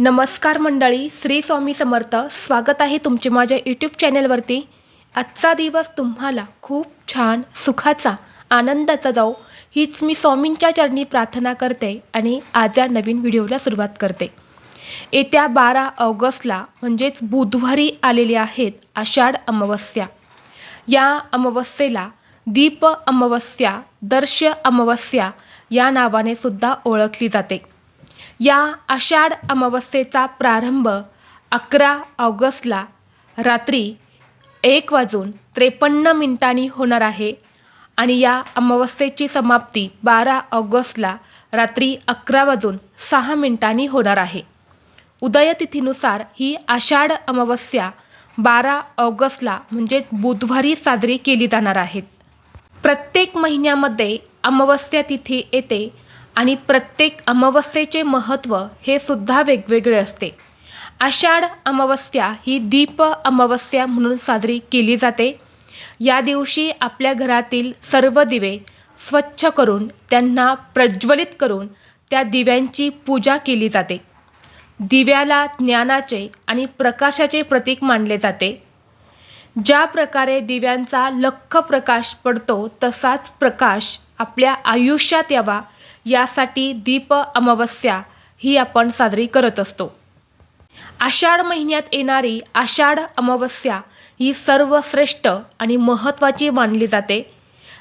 नमस्कार मंडळी, श्री स्वामी समर्थ. स्वागत आहे तुमचे माझ्या यूट्यूब चॅनलवरती. आजचा दिवस तुम्हाला खूप छान सुखाचा आनंदाचा जाओ हीच मी स्वामींच्या चरणी प्रार्थना करते आणि आज या नवीन व्हिडिओला सुरुवात करते. येत्या 12 ऑगस्टला म्हणजेच बुधवारी आलेली आहेत आषाढ अमावस्या. या अमावस्येला दीप अमावस्या, दर्श अमावस्या या नावाने सुद्धा ओळखली जाते. या आषाढ अमावस्येचा प्रारंभ 11 ऑगस्टला रात्री 1:53 होणार आहे आणि या अमावस्येची समाप्ती 12 ऑगस्टला रात्री 11:06 होणार आहे. उदयतिथीनुसार ही आषाढ अमावस्या 12 ऑगस्टला म्हणजे बुधवारी साजरी केली जाणार आहे. प्रत्येक महिन्यामध्ये अमावस्या तिथी येते आणि प्रत्येक अमावस्येचे महत्त्व हे सुद्धा वेगवेगळे असते. आषाढ अमावस्या ही दीप अमावस्या म्हणून साजरी केली जाते. या दिवशी आपल्या घरातील सर्व दिवे स्वच्छ करून त्यांना प्रज्वलित करून त्या दिव्यांची पूजा केली जाते. दिव्याला ज्ञानाचे आणि प्रकाशाचे प्रतीक मानले जाते. ज्या प्रकारे दिव्यांचा लख्ख प्रकाश पडतो तसाच प्रकाश आपल्या आयुष्यात यावा यासाठी दीप अमावस्या ही आपण साजरी करत असतो. आषाढ महिन्यात येणारी आषाढ अमावस्या ही सर्वश्रेष्ठ आणि महत्त्वाची मानली जाते.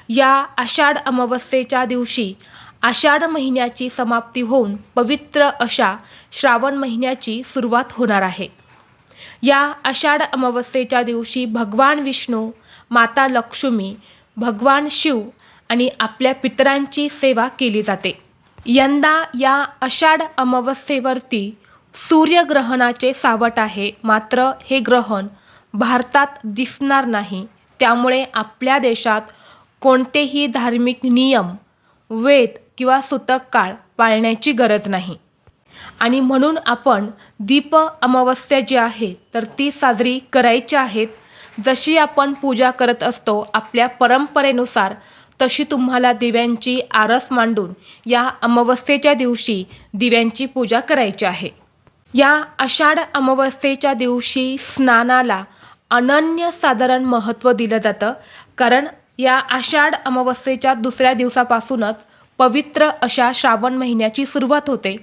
या आषाढ अमावस्येच्या दिवशी आषाढ महिन्याची समाप्ती होऊन पवित्र अशा श्रावण महिन्याची सुरुवात होणार आहे. या आषाढ अमावस्येच्या दिवशी भगवान विष्णू, माता लक्ष्मी, भगवान शिव आणि आपल्या पितरांची सेवा केली जाते. यंदा या आषाढ अमावस्येवरती सूर्यग्रहणाचे सावट आहे. मात्र हे ग्रहण भारतात दिसणार नाही. त्यामुळे आपल्या देशात कोणतेही धार्मिक नियम, वेद किंवा सूतक काळ पाळण्याची गरज नाही आणि म्हणून आपण दीप अमावस्या जी आहे तर ती साजरी करायची आहेत. जशी आपण पूजा करत असतो आपल्या परंपरेनुसार तशी तुम्हाला दिव्यांची आरस मांडून या अमावस्येच्या दिवशी दिव्यांची पूजा करायची आहे. या आषाढ अमावस्येच्या दिवशी स्नानाला अनन्यसाधारण महत्त्व दिलं जातं. कारण या आषाढ अमावस्येच्या दुसऱ्या दिवसापासूनच पवित्र अशा श्रावण महिन्याची सुरुवात होते.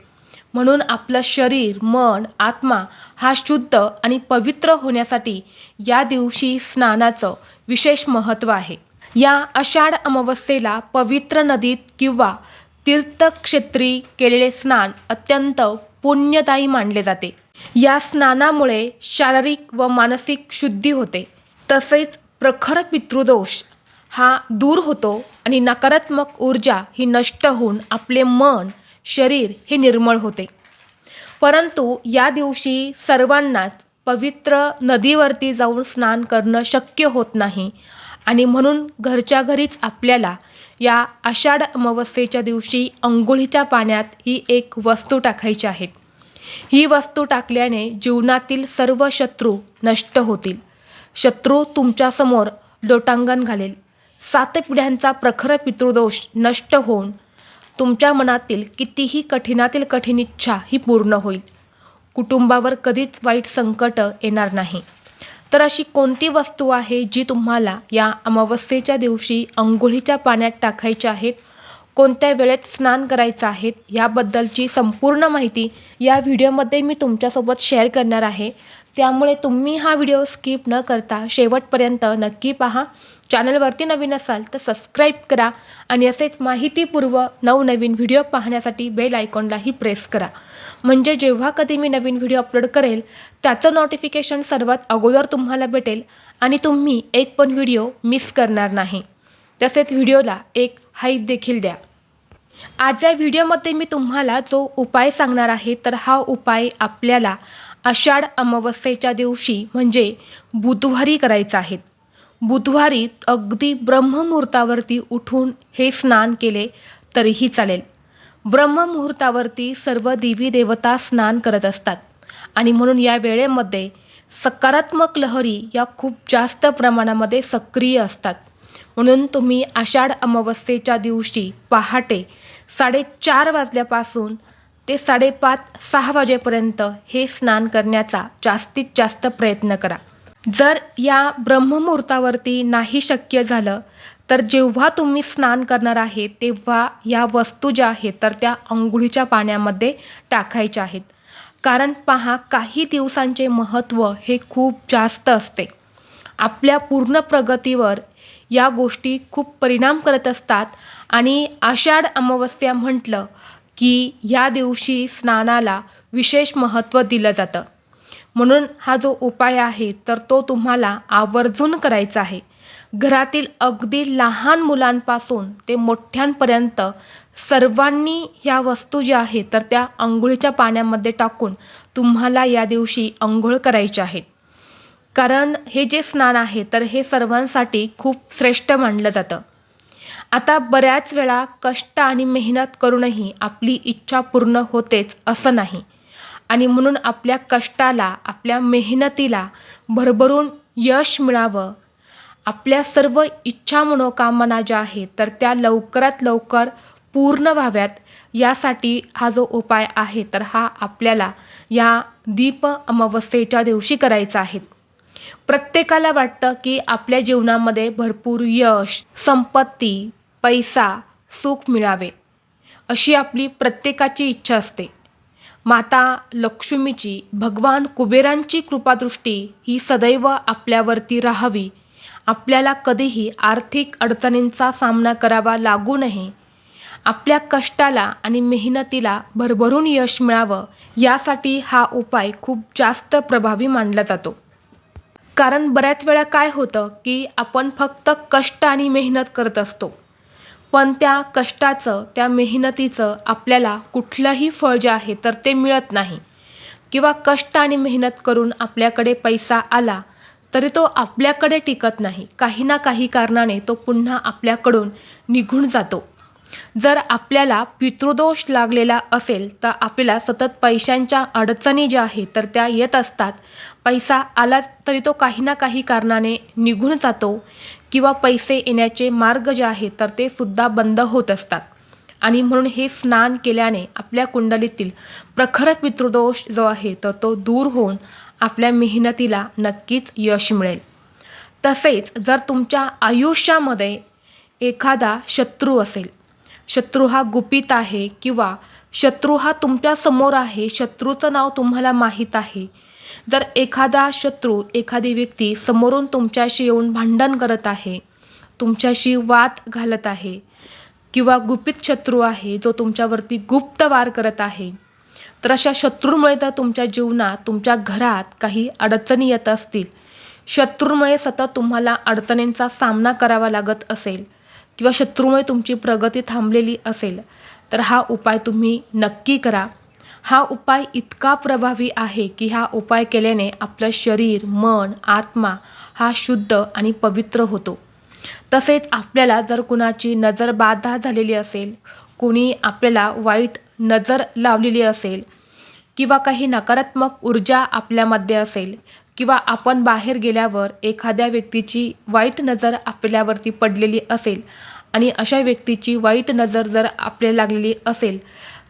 म्हणून आपलं शरीर, मन, आत्मा हा शुद्ध आणि पवित्र होण्यासाठी या दिवशी स्नानाचं विशेष महत्त्व आहे. या आषाढ अमावस्येला पवित्र नदीत किंवा तीर्थक्षेत्री केलेले स्नान अत्यंत पुण्यदायी मानले जाते. या स्नानामुळे शारीरिक व मानसिक शुद्धी होते. तसेच प्रखर पितृदोष हा दूर होतो आणि नकारात्मक ऊर्जा ही नष्ट होऊन आपले मन, शरीर हे निर्मळ होते. परंतु या दिवशी सर्वांनाच पवित्र नदीवरती जाऊन स्नान करणं शक्य होत नाही आणि म्हणून घरच्या घरीच आपल्याला या आषाढ अमावस्येच्या दिवशी अंघोळीच्या पाण्यात ही एक वस्तू टाकायची आहे. ही वस्तू टाकल्याने जीवनातील सर्व शत्रू नष्ट होतील. शत्रू तुमच्यासमोर लोटांगण घालेल. 7 पिढ्यांचा प्रखर पितृदोष नष्ट होऊन तुमच्या मनातील कितीही कठीणातील कठीण इच्छा ही पूर्ण होईल. कुटुंबावर कधीच वाईट संकट येणार नाही. तर अशी कोणती वस्तू आहे जी तुम्हाला या अमावस्येच्या दिवशी अंघोळीच्या पाण्यात टाकायची आहेत, कोणत्या वेळेत स्नान करायचं आहे याबद्दलची संपूर्ण माहिती या व्हिडिओमध्ये मी तुमच्यासोबत शेअर करणार आहे. त्यामुळे तुम्ही हा व्हिडिओ स्किप न करता शेवटपर्यंत नक्की पहा. चॅनलवरती नवीन असाल तर सबस्क्राईब करा आणि असेच माहितीपूर्व नवनवीन व्हिडिओ पाहण्यासाठी बेल आयकॉनलाही प्रेस करा. म्हणजे जेव्हा कधी मी नवीन व्हिडिओ अपलोड करेल त्याचं नोटिफिकेशन सर्वात अगोदर तुम्हाला भेटेल आणि तुम्ही एक पण व्हिडिओ मिस करणार नाही. तसेच व्हिडिओला एक हाईप देखील द्या. आज या व्हिडिओमध्ये मी तुम्हाला जो उपाय सांगणार आहे तर हा उपाय आपल्याला आषाढ अमावस्येच्या दिवशी म्हणजे बुधवारी करायचा आहे. बुधवारी अगदी ब्रह्ममुहूर्तावरती उठून हे स्नान केले तरीही चालेल. ब्रह्ममुहूर्तावरती सर्व देवी देवता स्नान करत असतात आणि म्हणून या वेळेमध्ये सकारात्मक लहरी या खूप जास्त प्रमाणामध्ये सक्रिय असतात. म्हणून तुम्ही आषाढ अमावस्येच्या दिवशी पहाटे 4:30 वाजल्यापासून ते 5:30-6 वाजेपर्यंत हे स्नान करण्याचा जास्तीत जास्त प्रयत्न करा. जर या ब्रह्ममुहूर्तावरती नाही शक्य झालं तर जेव्हा तुम्ही स्नान करणार आहे तेव्हा या वस्तू ज्या आहेत तर त्या अंघोळीच्या पाण्यामध्ये टाकायच्या आहेत. कारण पहा, काही दिवसांचे महत्त्व हे खूप जास्त असते. आपल्या पूर्ण प्रगतीवर या गोष्टी खूप परिणाम करत असतात आणि आषाढ अमावस्या म्हटलं की या दिवशी स्नानाला विशेष महत्त्व दिलं जातं. म्हणून हा जो उपाय आहे तर तो तुम्हाला आवर्जून करायचा आहे. घरातील अगदी लहान मुलांपासून ते मोठ्यांपर्यंत सर्वांनी ह्या वस्तू ज्या आहेत तर त्या अंघोळीच्या पाण्यामध्ये टाकून तुम्हाला या दिवशी अंघोळ करायची आहे. कारण हे जे स्नान आहे तर हे सर्वांसाठी खूप श्रेष्ठ मानलं जातं. आता बऱ्याच वेळा कष्ट आणि मेहनत करूनही आपली इच्छा पूर्ण होतेच असं नाही. आणि म्हणून आपल्या कष्टाला, आपल्या मेहनतीला भरभरून यश मिळावं, आपल्या सर्व इच्छा मनोकामना ज्या आहेत तर त्या लवकरात लवकर पूर्ण व्हाव्यात, यासाठी हा जो उपाय आहे तर हा आपल्याला या दीप अमावस्येच्या दिवशी करायचा आहे. प्रत्येकाला वाटतं की आपल्या जीवनामध्ये भरपूर यश, संपत्ती, पैसा, सुख मिळावे, अशी आपली प्रत्येकाची इच्छा असते. माता लक्ष्मीची, भगवान कुबेरांची कृपादृष्टी ही सदैव आपल्यावरती राहावी, आपल्याला कधीही आर्थिक अडचणींचा सामना करावा लागू नये, आपल्या कष्टाला आणि मेहनतीला भरभरून यश मिळावं, यासाठी हा उपाय खूप जास्त प्रभावी मानला जातो. कारण बऱ्याच वेळा काय होतं की आपण फक्त कष्ट आणि मेहनत करत असतो, पण त्या कष्टाचं, त्या मेहनतीचं आपल्याला कुठलंही फळ जे आहे तर ते मिळत नाही. किंवा कष्ट आणि मेहनत करून आपल्याकडे पैसा आला तरी तो आपल्याकडे टिकत नाही. काही ना काही कारणाने तो पुन्हा आपल्याकडून निघून जातो. जर आपल्याला पितृदोष लागलेला असेल तर आपल्याला सतत पैशांच्या अडचणी ज्या आहेत तर त्या येत असतात. पैसा आला तरी तो काही ना काही कारणाने निघून जातो किंवा पैसे येण्याचे मार्ग जे आहेत तर ते सुद्धा बंद होत असतात. आणि म्हणून हे स्नान केल्याने आपल्या कुंडलीतील प्रखर पितृदोष जो आहे तर तो दूर होऊन आपल्या मेहनतीला नक्कीच यश मिळेल. तसेच जर तुमच्या आयुष्यामध्ये एखादा शत्रू असेल, शत्रू हा गुपित आहे किंवा शत्रू हा तुमच्या समोर आहे, शत्रूचं नाव तुम्हाला माहीत आहे, जर एखादा शत्रू, एखादी व्यक्ती समोरून तुमच्याशी येऊन भांडण करत आहे, तुमच्याशी वाद घालत आहे किंवा गुपित शत्रू आहे जो तुमच्यावरती गुप्त वार करत आहे, तर अशा शत्रूमुळे जर तुमच्या जीवनात, तुमच्या घरात काही अडचणी येत असतील, शत्रूमुळे सतत तुम्हाला अडचणींचा सामना करावा लागत असेल किंवा शत्रूमुळे तुमची प्रगती थांबलेली असेल, तर हा उपाय तुम्ही नक्की करा. हा उपाय इतका प्रभावी आहे की हा उपाय केल्याने आपलं शरीर, मन, आत्मा हा शुद्ध आणि पवित्र होतो. तसेच आपल्याला जर कुणाची नजरबाधा झालेली असेल, कोणी आपल्याला वाईट नजर लावलेली असेल किंवा काही नकारात्मक ऊर्जा आपल्यामध्ये असेल किंवा आपण बाहेर गेल्यावर एखाद्या व्यक्तीची वाईट नजर आपल्यावरती पडलेली असेल आणि अशा व्यक्तीची वाईट नजर जर आपल्याला लागलेली असेल,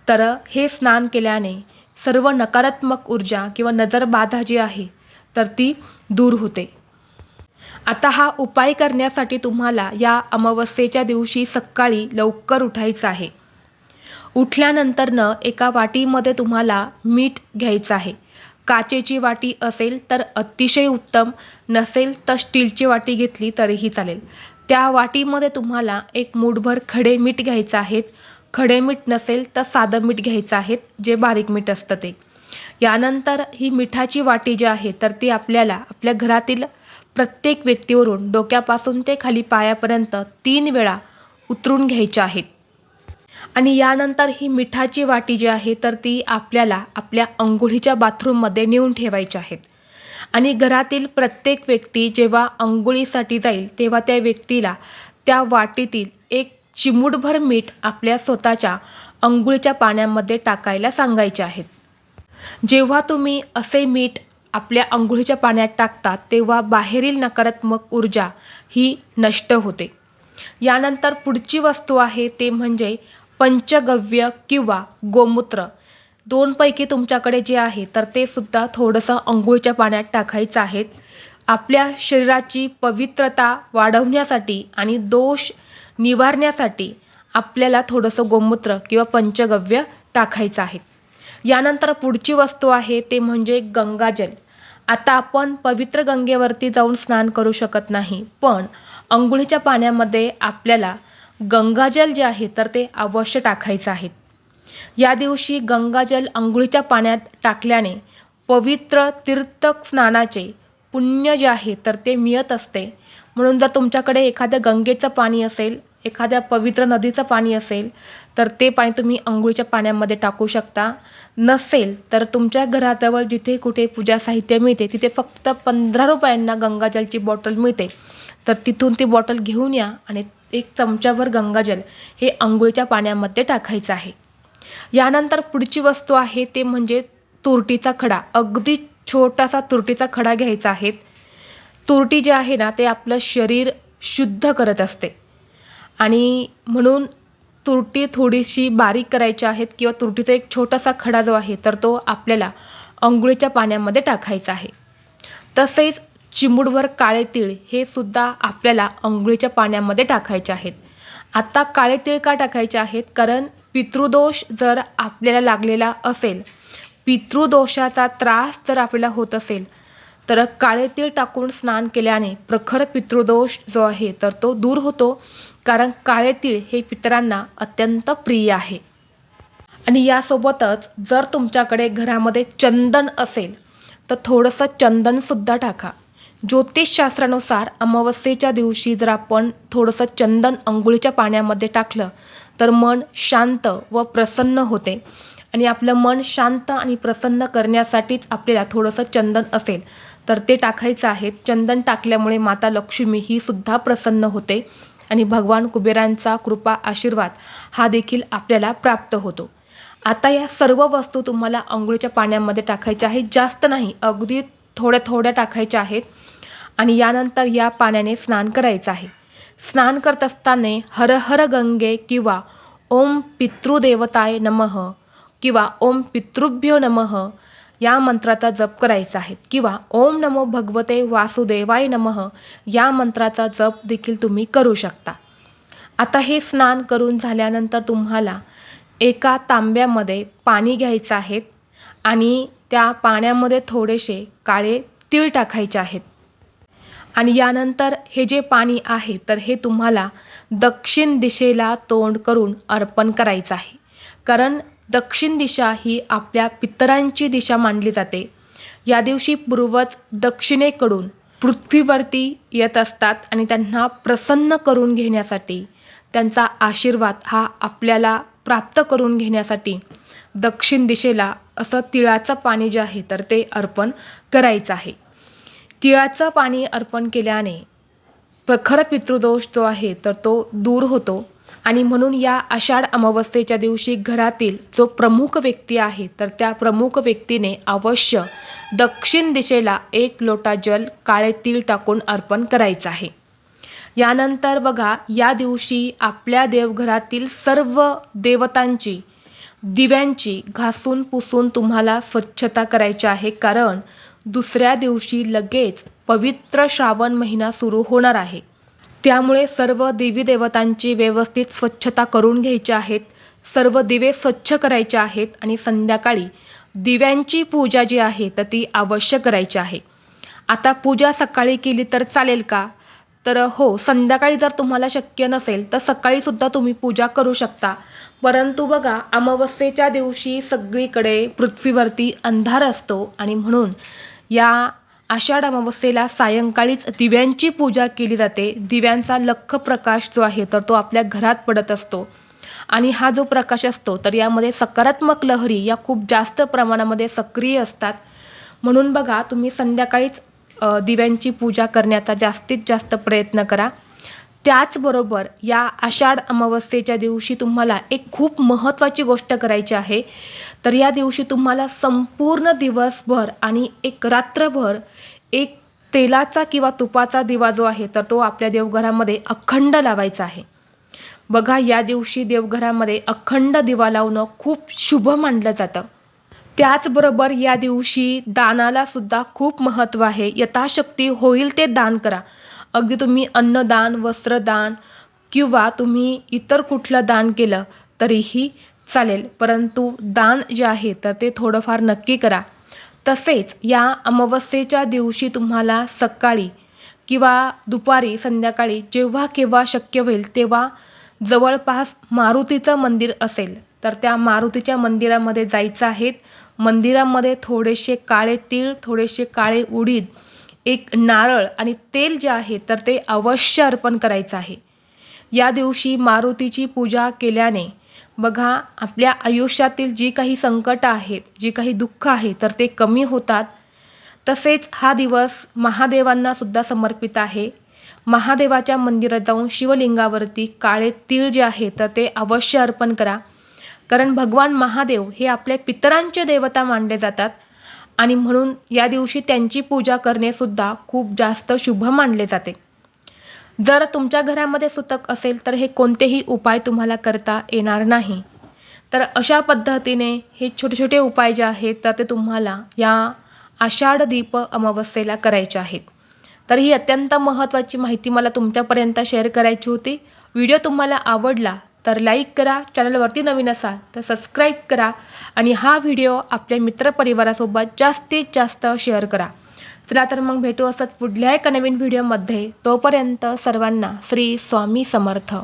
तर हे स्नान केल्याने सर्व नकारात्मक ऊर्जा किंवा नजरबाधा जी आहे तर ती दूर होते. आता हा उपाय करण्यासाठी तुम्हाला या अमावस्येच्या दिवशी सकाळी लवकर उठायचं आहे. उठल्यानंतरनं एका वाटीमध्ये तुम्हाला मीठ घ्यायचं आहे. काचेची वाटी असेल तर अतिशय उत्तम, नसेल तर स्टीलची वाटी घेतली तरीही चालेल. त्या वाटीमध्ये तुम्हाला एक मूठभर खडे मीठ घ्यायचं आहे. खडे मीठ नसेल तर साधं मीठ घ्यायचं आहे, जे बारीक मीठ असतं ते. यानंतर ही मिठाची वाटी जी आहे तर ती आपल्याला आपल्या घरातील प्रत्येक व्यक्तीवरून डोक्यापासून ते खाली पायापर्यंत 3 वेळा उतरून घ्यायच्या आहेत. आणि यानंतर ही मिठाची वाटी जी आहे तर ती आपल्याला आपल्या अंघोळीच्या बाथरूममध्ये नेऊन ठेवायची आहेत. आणि घरातील प्रत्येक व्यक्ती जेव्हा अंघोळीसाठी जाईल तेव्हा त्या व्यक्तीला त्या वाटीतील एक चिमूटभर मीठ आपल्या स्वतःच्या अंघोळीच्या पाण्यामध्ये टाकायला सांगायचे आहेत. जेव्हा तुम्ही असे मीठ आपल्या अंघोळीच्या पाण्यात टाकतात तेव्हा बाहेरील नकारात्मक ऊर्जा ही नष्ट होते. यानंतर पुढची वस्तू आहे ते म्हणजे पंचगव्य किंवा गोमूत्र, 2पैकी तुमच्याकडे जे आहे तर ते सुद्धा थोडंसं अंघोळीच्या पाण्यात टाकायचं आहे. आपल्या शरीराची पवित्रता वाढवण्यासाठी आणि दोष निवारण्यासाठी आपल्याला थोडंसं गोमूत्र किंवा पंचगव्य टाकायचं आहे. यानंतर पुढची वस्तू आहे ते म्हणजे गंगाजल. आता आपण पवित्र गंगेवरती जाऊन स्नान करू शकत नाही, पण अंघोळीच्या पाण्यामध्ये आपल्याला गंगाजल जे आहे तर ते अवश्य टाकायचं आहे. या दिवशी गंगाजल अंघोळीच्या पाण्यात टाकल्याने पवित्र तीर्थ स्नानाचे पुण्य जे आहे तर ते मिळत असते. म्हणून जर तुमच्याकडे एखाद्या गंगेचं पाणी असेल, एखाद्या पवित्र नदीचं पाणी असेल तर ते पाणी तुम्ही अंघोळीच्या पाण्यामध्ये टाकू शकता. नसेल तर तुमच्या घराजवळ जिथे कुठे पूजा साहित्य मिळते तिथे फक्त 15 रुपयांना गंगाजलची बॉटल मिळते, तर तिथून ती बॉटल घेऊन या आणि 1 चमच्याभर गंगाजल हे अंघोळीच्या पाण्यामध्ये टाकायचं आहे. यानंतर पुढची वस्तू आहे ते म्हणजे तुरटीचा खडा. अगदी छोटासा तुरटीचा खडा घ्यायचा आहे. तुरटी जे आहे ना ते आपलं शरीर शुद्ध करत असते आणि म्हणून तुरटी थोडीशी बारीक करायची आहेत किंवा तुरटीचा एक छोटासा खडा जो आहे तर तो आपल्याला अंघोळीच्या पाण्यामध्ये टाकायचा आहे. तसेच चिमूटभर काळे तीळ हे सुद्धा आपल्याला अंघोळीच्या पाण्यामध्ये टाकायचे आहेत. आता काळे तीळ का टाकायचे आहेत? कारण पितृदोष जर आपल्याला लागलेला असेल, पितृदोषाचा त्रास जर आपल्याला होत असेल तर काळे तीळ टाकून स्नान केल्याने प्रखर पितृदोष जो आहे तर तो दूर होतो. कारण काळे तीळ हे पितरांना अत्यंत प्रिय आहे. आणि यासोबतच जर तुमच्याकडे घरामध्ये चंदन असेल तर थोडंसं चंदनसुद्धा टाका. ज्योतिषशास्त्रानुसार अमावस्येच्या दिवशी जर आपण थोडंसं चंदन अंघोळीच्या पाण्यामध्ये टाकलं तर मन शांत व प्रसन्न होते. आणि आपलं मन शांत आणि प्रसन्न करण्यासाठीच आपल्याला थोडंसं चंदन असेल तर ते टाकायचं आहे. चंदन टाकल्यामुळे माता लक्ष्मी ही सुद्धा प्रसन्न होते आणि भगवान कुबेरांचा कृपा आशीर्वाद हा देखील आपल्याला प्राप्त होतो. आता या सर्व वस्तू तुम्हाला अंघोळीच्या पाण्यामध्ये टाकायच्या आहेत. जास्त नाही, अगदी थोड्या थोड्या टाकायच्या आहेत. आणि यानंतर या पाण्याने स्नान करायचं आहे. स्नान करत असताना हर हर गंगे किंवा ओम पितृदेवताय नमः किंवा ओम पितृभ्यो नमः या मंत्राचा जप करायचा आहे किंवा ओम नमो भगवते वासुदेवाय नमः या मंत्राचा जप देखील तुम्ही करू शकता. आता हे स्नान करून झाल्यानंतर तुम्हाला एका तांब्यामध्ये पाणी घ्यायचं आहे आणि त्या पाण्यामध्ये थोडेसे काळे तीळ टाकायचे आहेत. आणि यानंतर हे जे पाणी आहे तर हे तुम्हाला दक्षिण दिशेला तोंड करून अर्पण करायचं आहे. कारण दक्षिण दिशा ही आपल्या पितरांची दिशा मानली जाते. या दिवशी पूर्वज दक्षिणेकडून पृथ्वीवरती येत असतात आणि त्यांना प्रसन्न करून घेण्यासाठी, त्यांचा आशीर्वाद हा आपल्याला प्राप्त करून घेण्यासाठी दक्षिण दिशेला असं तिळाचं पाणी जे आहे तर ते अर्पण करायचं आहे. तिळाचं पाणी अर्पण केल्याने प्रखर पितृदोष जो आहे तर तो दूर होतो. आणि म्हणून या आषाढ अमावस्येच्या दिवशी घरातील जो प्रमुख व्यक्ती आहे तर त्या प्रमुख व्यक्तीने अवश्य दक्षिण दिशेला 1 लोटा जल काळे तीळ टाकून अर्पण करायचं आहे. यानंतर बघा, या दिवशी आपल्या देवघरातील सर्व देवतांची दिव्यांची घासून पुसून तुम्हाला स्वच्छता करायची आहे. कारण दुसऱ्या दिवशी लगेच पवित्र श्रावण महिना सुरू होणार आहे. त्यामुळे सर्व देवी देवतांची व्यवस्थित स्वच्छता करून घ्यायची आहेत. सर्व दिवे स्वच्छ करायचे आहेत आणि संध्याकाळी दिव्यांची पूजा जी आहे तर ती अवश्य करायची आहे. आता पूजा सकाळी केली तर चालेल का? तर हो, संध्याकाळी जर तुम्हाला शक्य नसेल तर सकाळीसुद्धा तुम्ही पूजा करू शकता. परंतु बघा, अमावस्येच्या दिवशी सगळीकडे पृथ्वीवरती अंधार असतो आणि म्हणून या आषाढ अमावस्येला सायंकाळीच दिव्यांची पूजा केली जाते. दिव्यांचा लख्ख प्रकाश जो आहे तर तो आपल्या घरात पडत असतो आणि हा जो प्रकाश असतो तर यामध्ये सकारात्मक लहरी या खूप जास्त प्रमाणामध्ये सक्रिय असतात. म्हणून बघा, तुम्ही संध्याकाळीच दिव्यांची पूजा करण्याचा जास्तीत जास्त प्रयत्न करा. त्याचबरोबर या आषाढ अमावस्येच्या दिवशी तुम्हाला एक खूप महत्त्वाची गोष्ट करायची आहे. तर या दिवशी तुम्हाला संपूर्ण दिवसभर आणि एक रात्रभर एक तेलाचा किंवा तुपाचा दिवा जो आहे तर तो आपल्या देवघरामध्ये अखंड लावायचा आहे. बघा, या दिवशी देवघरामध्ये अखंड दिवा लावणं खूप शुभ मानलं जातं. त्याचबरोबर या दिवशी दानाला सुद्धा खूप महत्त्व आहे. यथाशक्ती होईल ते दान करा. अगदी तुम्ही अन्नदान, वस्त्रदान किंवा तुम्ही इतर कुठलं दान केलं तरीही चालेल, परंतु दान जे आहे तर ते थोडंफार नक्की करा. तसेच या अमावस्येच्या दिवशी तुम्हाला सकाळी किंवा दुपारी, संध्याकाळी जेव्हा केव्हा शक्य होईल तेव्हा जवळपास मारुतीचं मंदिर असेल तर त्या मारुतीच्या मंदिरामध्ये जायचं आहे. मंदिरामध्ये थोडेसे काळे तीळ, थोडेसे काळे उडीद, एक नारळ आणि तेल जे आहे तर ते अवश्य अर्पण करायचं आहे. या दिवशी मारुतीची पूजा केल्याने बघा आपल्या आयुष्यातील जी काही संकटं आहेत, जी काही दुःख आहे तर ते कमी होतात. तसेच हा दिवस महादेवांना सुद्धा समर्पित आहे. महादेवाच्या मंदिरात जाऊन शिवलिंगावरती काळे तीळ जे आहे तर ते अवश्य अर्पण करा. कारण भगवान महादेव हे आपल्या पितरांचे देवता मानले जातात आणि म्हणून या दिवशी त्यांची पूजा करणे सुद्धा खूप जास्त शुभ मानले जाते. जर तुमच्या घरामध्ये सुतक असेल तर हे कोणतेही उपाय तुम्हाला करता येणार नाही. तर अशा पद्धतीने हे छोटे छोटे उपाय जे आहेत तर ते तुम्हाला या आषाढ दीप अमावस्येला करायचे आहेत. तर ही अत्यंत महत्त्वाची माहिती मला तुमच्यापर्यंत शेअर करायची होती. व्हिडिओ तुम्हाला आवडला तर लाईक करा, चॅनलवरती नवीन असाल तर सबस्क्राईब करा आणि हा व्हिडिओ आपल्या मित्रपरिवारासोबत जास्तीत जास्त शेअर करा. चला तर मग भेटू असंच पुढल्या एका नवीन व्हिडिओमध्ये. तोपर्यंत सर्वांना श्री स्वामी समर्थ.